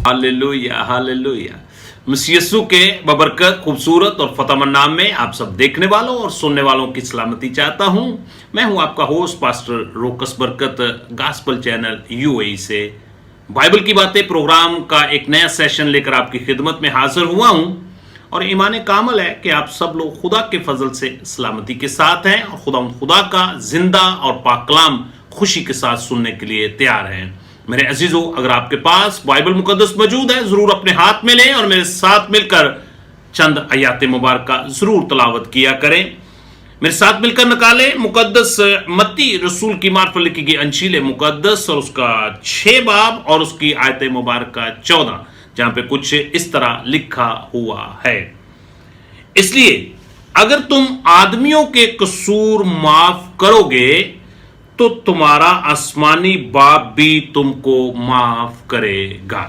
Hallelujah hallelujah. मसीह यीशु के बबरकत खूबसूरत और फतेहमंद नाम में आप सब देखने वालों और सुनने वालों की सलामती चाहता हूं। मैं हूं आपका होस्ट पास्टर रोकस बरकत, गॉस्पेल चैनल यूएई से बाइबल की बातें प्रोग्राम का एक नया सेशन लेकर आपकी खिदमत में हाजिर हुआ हूं। और ईमान कामल है कि आप सब लोग खुदा के फजल से सलामती के साथ हैं और खुदा का जिंदा और पाक कलाम खुशी के साथ सुनने के लिए तैयार हैं। मेरे अजीजों, अगर आपके पास बाइबल मुकद्दस मौजूद है, जरूर अपने हाथ में लें और मेरे साथ मिलकर चंद आयात मुबारका जरूर तलावत किया करें। मेरे साथ मिलकर निकालें मुकद्दस मत्ती रसूल की मार्फत लिखी गई अंजील मुकद्दस और उसका 6 बाब और उसकी आयत मुबारका 14, जहां पे कुछ इस तरह लिखा हुआ है। इसलिए अगर तुम आदमियों के कसूर माफ करोगे तो तुम्हारा आसमानी बाप भी तुमको माफ करेगा।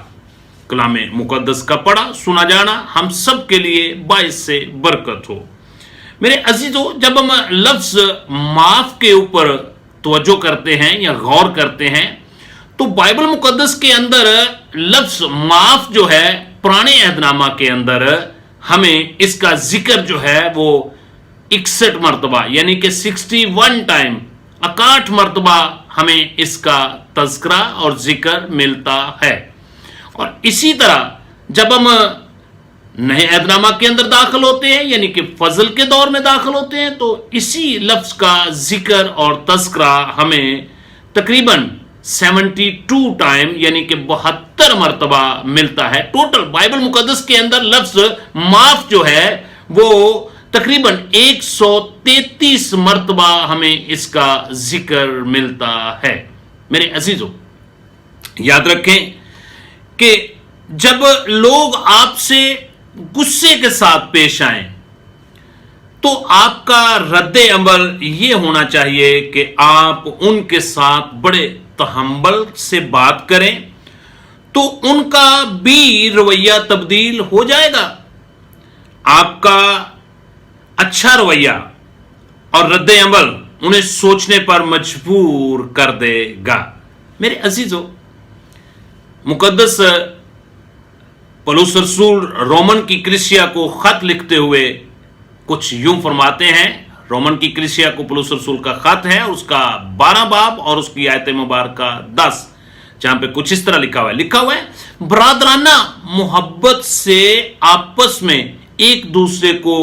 कलामे मुकद्दस का पढ़ा सुना जाना हम सब के लिए बाइस से बरकत हो। मेरे अजीजों, जब हम लफ्ज माफ के ऊपर तवज्जो करते हैं या गौर करते हैं तो बाइबल मुकद्दस के अंदर लफ्ज माफ जो है, पुराने अहदनामा के अंदर हमें इसका जिक्र जो है वो 61 मरतबा यानी कि 61 टाइम 61 मरतबा हमें इसका तज़किरा और जिक्र मिलता है। और इसी तरह जब हम नए अहदनामा के अंदर दाखिल होते हैं यानी कि फजल के दौर में दाखिल होते हैं तो इसी लफ्ज का जिक्र और तज़किरा हमें तकरीबन 72 टाइम यानी कि 72 मरतबा मिलता है। टोटल बाइबल मुकद्दस के अंदर लफ्ज माफ जो है वो तकरीबन 133 मरतबा हमें इसका जिक्र मिलता है। मेरे अजीजों, याद रखें कि जब लोग आपसे गुस्से के साथ पेश आए तो आपका रद्द अमल ये होना चाहिए कि आप उनके साथ बड़े तहम्मुल से बात करें तो उनका भी रवैया तब्दील हो जाएगा। आपका अच्छा रवैया और रद्द अमल उन्हें सोचने पर मजबूर कर देगा। मेरे अजीजों, मुकद्दस पौलुस रसूल रोमन की कलीसिया को खत लिखते हुए कुछ यूं फरमाते हैं। रोमन की कलीसिया को पौलुस रसूल का खत है, उसका 12 बाब और उसकी आयत मुबारका 10, जहां पे कुछ इस तरह लिखा हुआ है बरादराना मोहब्बत से आपस में एक दूसरे को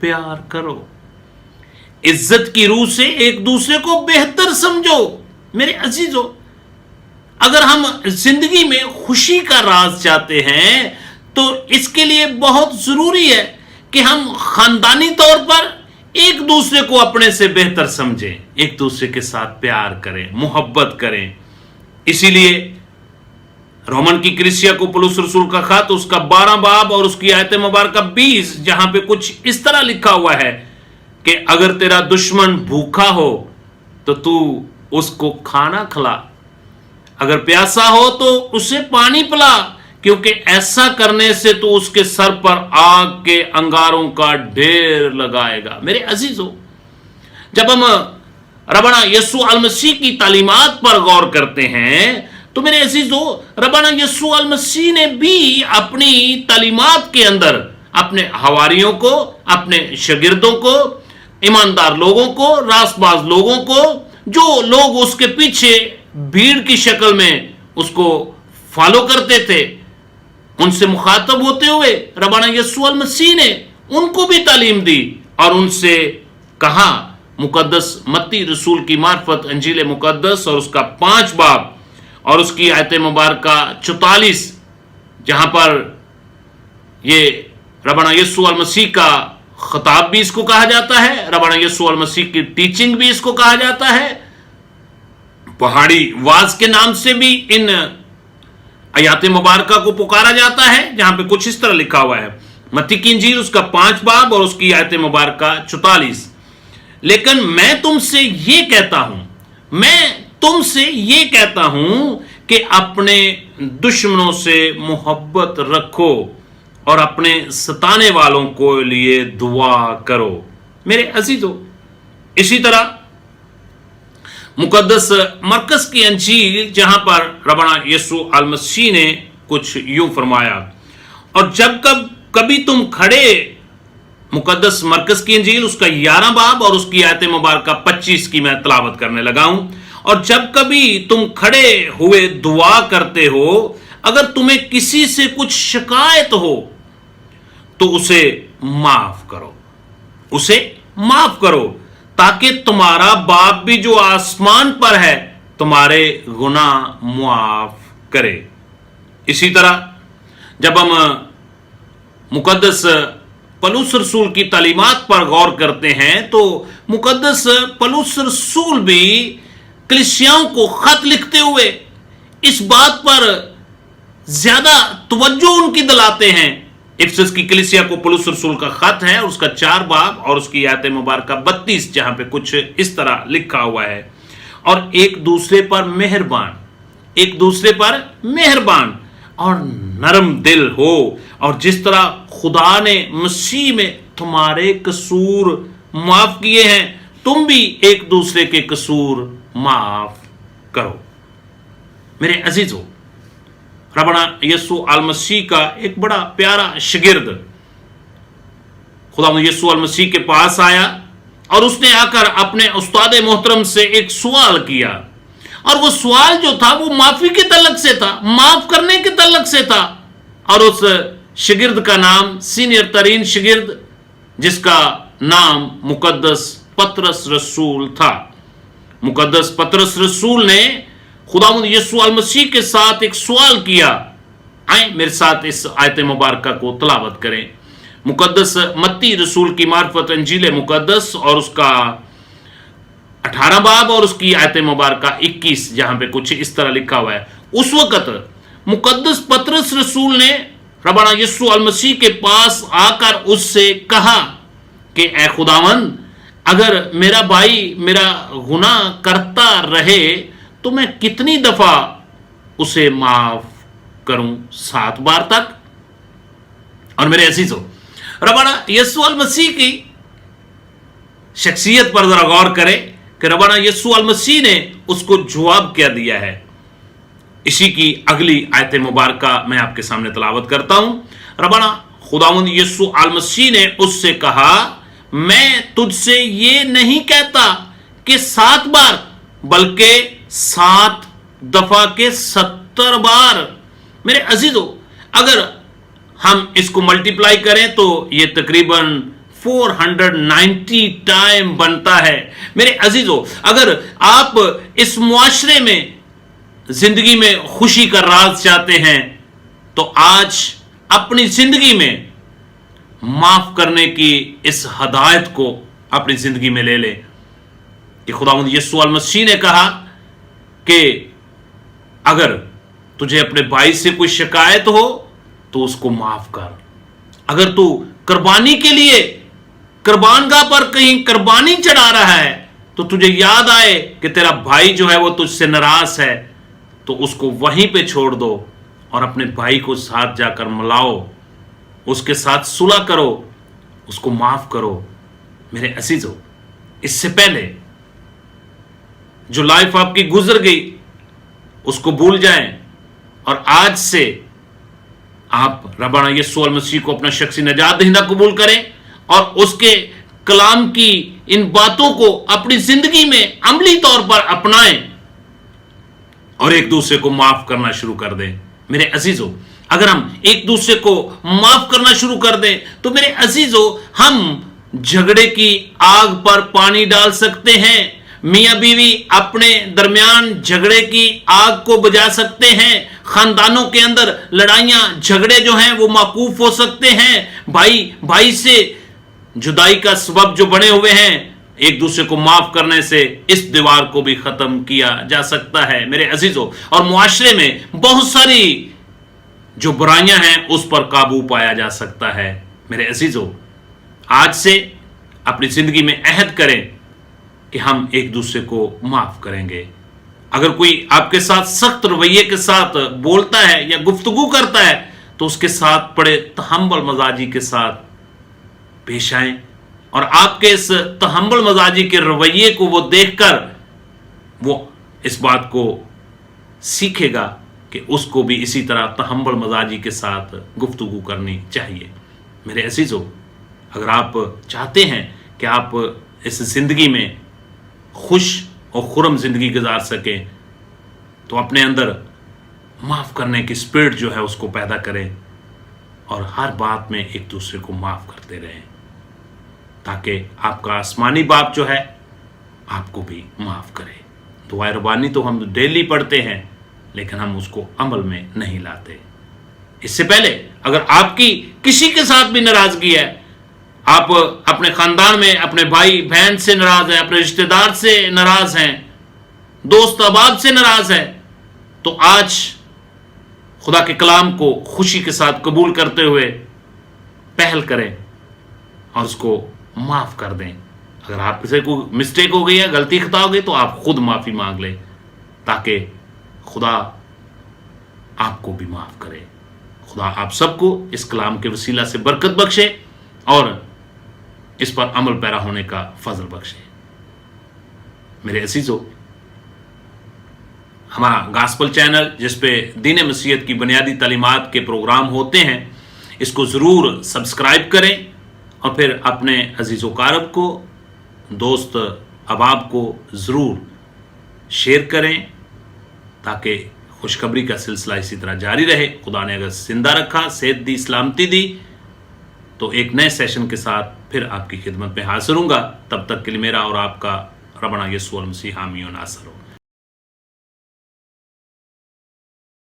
प्यार करो, इज्जत की रूह से एक दूसरे को बेहतर समझो। मेरे अजीजों, अगर हम जिंदगी में खुशी का राज चाहते हैं तो इसके लिए बहुत जरूरी है कि हम खानदानी तौर पर एक दूसरे को अपने से बेहतर समझें, एक दूसरे के साथ प्यार करें, मोहब्बत करें। इसीलिए रोमन की कलीसिया को पौलुस रसूल का खत उसका 12 बाब और उसकी आयत मुबारका 20, जहां पे कुछ इस तरह लिखा हुआ है कि अगर तेरा दुश्मन भूखा हो तो तू उसको खाना खिला, अगर प्यासा हो तो उसे पानी पिला, क्योंकि ऐसा करने से तो उसके सर पर आग के अंगारों का ढेर लगाएगा। मेरे अजीजों, जब हम रब्बाना यीशु अल मसीह की तालीमात पर गौर करते हैं तो मेरे अजीजों, रब्बाना यीशु अल मसीह ने भी अपनी तालीमात के अंदर अपने हवारियों को, अपने शागिर्दों को, ईमानदार लोगों को, रासबाज लोगों को, जो लोग उसके पीछे भीड़ की शक्ल में उसको फॉलो करते थे, उनसे मुखातब होते हुए रब्बाना यीशु अल मसीह ने उनको भी तालीम दी और उनसे कहा, मुकद्दस मत्ती रसूल की मार्फत अंजील मुकद्दस और उसका 5 बाब और उसकी आयत मुबारका 44, जहां पर ये रब्बाना यीशु अल मसीह का खिताब भी इसको कहा जाता है, रब्बाना यीशु अल मसीह की टीचिंग भी इसको कहा जाता है, पहाड़ी वाज के नाम से भी इन आयात मुबारका को पुकारा जाता है, जहां पे कुछ इस तरह लिखा हुआ है। मत्ती की इंजील उसका 5 बाब और उसकी आयत मुबारका 44। लेकिन मैं तुमसे ये कहता हूं कि अपने दुश्मनों से मोहब्बत रखो और अपने सताने वालों को लिए दुआ करो। मेरे अजीजों, इसी तरह मुकद्दस मरकस की अंजील जहां पर रब्बाना यीशु अल मसीह ने कुछ यूं फरमाया, और जब कभी तुम खड़े, मुकद्दस मरकस की इंजील उसका 11 बाब और उसकी आयत मुबारक 25 की मैं तलावत करने लगा हूं। और जब कभी तुम खड़े हुए दुआ करते हो, अगर तुम्हें किसी से कुछ शिकायत हो तो उसे माफ करो, उसे माफ करो, ताकि तुम्हारा बाप भी जो आसमान पर है तुम्हारे गुनाह मुआफ करे। इसी तरह जब हम मुकद्दस पौलुस रसूल की तालीमात पर गौर करते हैं तो मुकद्दस पौलुस रसूल भी कलीसियाओं को खत लिखते हुए इस बात पर ज्यादा तवज्जो उनकी दिलाते हैं। इफिसस की कलीसिया को पौलुस रसूल का खत है, उसका 4 बाब और उसकी आयत मुबारक 32, जहां पे कुछ इस तरह लिखा हुआ है, और एक दूसरे पर मेहरबान, एक दूसरे पर मेहरबान और नरम दिल हो, और जिस तरह खुदा ने मसीह में तुम्हारे कसूर माफ किए हैं, तुम भी एक दूसरे के कसूर माफ करो। मेरे अजीजों, रबना यीशु अल मसीह का एक बड़ा प्यारा शागिर्द खुदा यीशु अल मसीह के पास आया और उसने आकर अपने उस्ताद मोहतरम से एक सवाल किया, और वो सवाल जो था वो माफी के तल्लक से था, माफ करने के तल्लक से था। और उस शागिर्द का नाम, सीनियर तरीन शागिर्द, जिसका नाम मुकद्दस पतरस रसूल था। मुकद्दस पतरस रसूल ने खुदावंद यीशु अल मसीह के साथ एक सवाल किया। आए मेरे साथ इस आयत मुबारक को तलावत करें। मुकद्दस मत्ती रसूल की मार्फत इंजील मुकद्दस और उसका 18 बाब और उसकी आयत मुबारक 21, जहां पे कुछ इस तरह लिखा हुआ है। उस वक्त मुकद्दस पतरस रसूल ने रबना यीशु अल मसीह के पास आकर उससे कहा कि ए खुदावंद, अगर मेरा भाई मेरा गुनाह करता रहे तो मैं कितनी दफा उसे माफ करूं? 7 बार तक? और मेरे अजीजों, रबना यीशु अल मसीह की शख्सियत पर जरा गौर करें कि रबना यीशु अल मसीह ने उसको जवाब क्या दिया है। इसी की अगली आयत मुबारक मैं आपके सामने तलावत करता हूं। रबना खुदावंद यीशु अल मसीह ने उससे कहा, मैं तुझसे ये नहीं कहता कि 7 बार, बल्कि 7 दफा के 70 बार। मेरे अजीजों, अगर हम इसको मल्टीप्लाई करें तो ये तकरीबन 490 टाइम बनता है। मेरे अजीजों, अगर आप इस मुआशरे में जिंदगी में खुशी का राज चाहते हैं तो आज अपनी जिंदगी में माफ करने की इस हदायत को अपनी जिंदगी में ले लें कि खुदावंद यीशु अल मसीह ने कहा कि अगर तुझे अपने भाई से कोई शिकायत हो तो उसको माफ कर। अगर तू कुर्बानी के लिए कुर्बानगाह पर कहीं कुर्बानी चढ़ा रहा है तो तुझे याद आए कि तेरा भाई जो है वो तुझसे नाराज है, तो उसको वहीं पे छोड़ दो और अपने भाई को साथ जाकर मिलाओ, उसके साथ सुलह करो, उसको माफ करो। मेरे अजीजों, इससे पहले जो लाइफ आपकी गुजर गई उसको भूल जाएं और आज से आप रब्बाना यीशु अल मसीह को अपना शख्सी नजात दहिंदा कबूल करें और उसके कलाम की इन बातों को अपनी जिंदगी में अमली तौर पर अपनाएं और एक दूसरे को माफ करना शुरू कर दें। मेरे अजीजों, अगर हम एक दूसरे को माफ करना शुरू कर दें तो मेरे अजीजों, हम झगड़े की आग पर पानी डाल सकते हैं। मियां बीवी अपने दरमियान झगड़े की आग को बुझा सकते हैं। खानदानों के अंदर लड़ाइयां झगड़े जो हैं वो माकूफ हो सकते हैं। भाई भाई से जुदाई का सबब जो बने हुए हैं, एक दूसरे को माफ करने से इस दीवार को भी खत्म किया जा सकता है। मेरे अजीजों, और मुआशरे में बहुत सारी जो बुराइयां हैं उस पर काबू पाया जा सकता है। मेरे अजीजों, आज से अपनी जिंदगी में अहद करें कि हम एक दूसरे को माफ करेंगे। अगर कोई आपके साथ सख्त रवैये के साथ बोलता है या गुफ्तगू करता है तो उसके साथ बड़े तहम्मुल मजाजी के साथ पेश आएं और आपके इस तहम्मुल मजाजी के रवैये को वो देखकर वो इस बात को सीखेगा کہ اس کو بھی اسی طرح تحمل مزاجی کے ساتھ گفتگو کرنی چاہیے۔ میرے عزیزو، اگر آپ چاہتے ہیں کہ آپ اس زندگی میں خوش اور خرم زندگی گزار سکیں تو اپنے اندر معاف کرنے کی اسپرٹ جو ہے اس کو پیدا کریں اور ہر بات میں ایک دوسرے کو معاف کرتے رہیں، تاکہ آپ کا آسمانی باپ جو ہے آپ کو بھی معاف کرے۔ دعائے ربانی تو ہم ڈیلی پڑھتے ہیں لیکن ہم اس کو عمل میں نہیں لاتے۔ اس سے پہلے اگر آپ کی کسی کے ساتھ بھی ناراضگی ہے، آپ اپنے خاندان میں اپنے بھائی بہن سے ناراض ہیں، اپنے رشتہ دار سے ناراض ہیں، دوست احباب سے ناراض ہیں، تو آج خدا کے کلام کو خوشی کے ساتھ قبول کرتے ہوئے پہل کریں اور اس کو معاف کر دیں۔ اگر آپ سے کوئی مسٹیک ہو گئی ہے، غلطی خطا ہو گئی، تو آپ خود معافی مانگ لیں تاکہ خدا آپ کو بھی معاف کرے۔ خدا آپ سب کو اس کلام کے وسیلہ سے برکت بخشے اور اس پر عمل پیرا ہونے کا فضل بخشے۔ میرے عزیزو، ہمارا گاسپل چینل جس پہ دین مسیحیت کی بنیادی تعلیمات کے پروگرام ہوتے ہیں، اس کو ضرور سبسکرائب کریں اور پھر اپنے عزیز و اقارب کو، دوست احباب کو ضرور شیئر کریں تاکہ خوشخبری کا سلسلہ اسی طرح جاری رہے۔ خدا نے اگر زندہ رکھا، صحت دی، سلامتی دی، تو ایک نئے سیشن کے ساتھ پھر آپ کی خدمت میں حاضر ہوں گا۔ تب تک کے لیے میرا اور آپ کا ربنا یسوع المسیح حامی و ناصر ہو۔